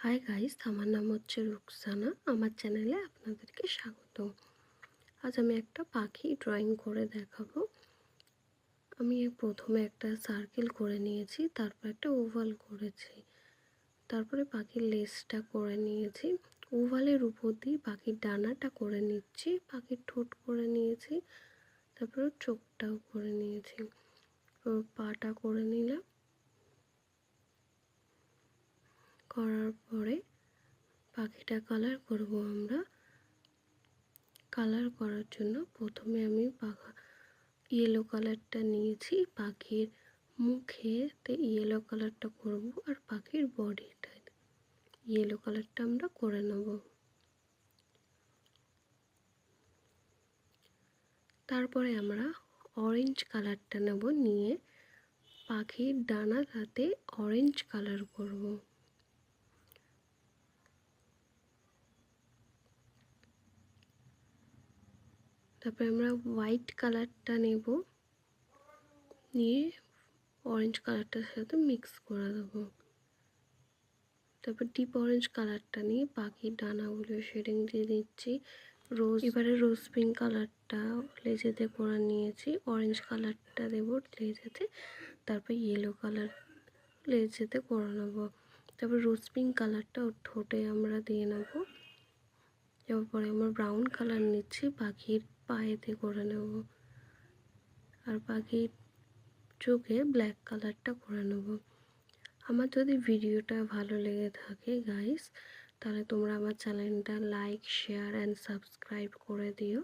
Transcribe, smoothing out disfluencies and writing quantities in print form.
Hi guys, আমার নাম হচ্ছে রুকসানা। আমার চ্যানেলে আপনাদেরকে স্বাগত। আজ আমি একটা পাখি ড্রয়িং করে দেখাবো। আমি প্রথমে একটা সার্কেল করে নিয়েছি, তারপর একটা ওভাল করেছি, তারপরে পাখির লেজটা করে নিয়েছি। ওভালের উপর দিয়ে পাখির ডানাটা করে নিচ্ছি, পাখির ঠোঁট করে নিয়েছি, তারপরে চোখটাও করে নিয়েছি, ওর পাটা করে নিলাম। করার পরে পাখিটা কালার করব আমরা। কালার করার জন্য প্রথমে আমি ইয়েলো কালারটা নিয়েছি, পাখির মুখেতে ইয়েলো কালারটা করব, আর পাখির বডিটা ইয়েলো কালারটা আমরা করে নেব। তারপরে আমরা অরেঞ্জ কালারটা নেব, নিয়ে পাখির ডানাটাতে অরেঞ্জ কালার করব। তারপরে আমরা হোয়াইট কালারটা নেব, নিয়ে অরেঞ্জ কালারটার সাথে মিক্স করে দেবো। তারপর ডিপ অরেঞ্জ কালারটা নিয়ে পাখির ডানাগুলো শেডিং দিয়ে দিচ্ছি। এবারে রোজ পিঙ্ক কালারটা লেজেতে করে নিয়েছি, অরেঞ্জ কালারটা দেবো লেজেতে, তারপর ইয়েলো কালার লেজেতে করে নেবো। তারপর রোজ পিঙ্ক কালারটা ওর ঠোঁটে আমরা দিয়ে নেবো। এরপরে আমরা ব্রাউন কালার নিচ্ছি, পাখির পায়েতে করে নেব, আর পাখির চোখে ব্ল্যাক কালারটা করে নেব। আমার যদি ভিডিওটা ভালো লেগে থাকে গাইস, তাহলে তোমরা আমার চ্যানেলটা লাইক, শেয়ার অ্যান্ড সাবস্ক্রাইব করে দিও।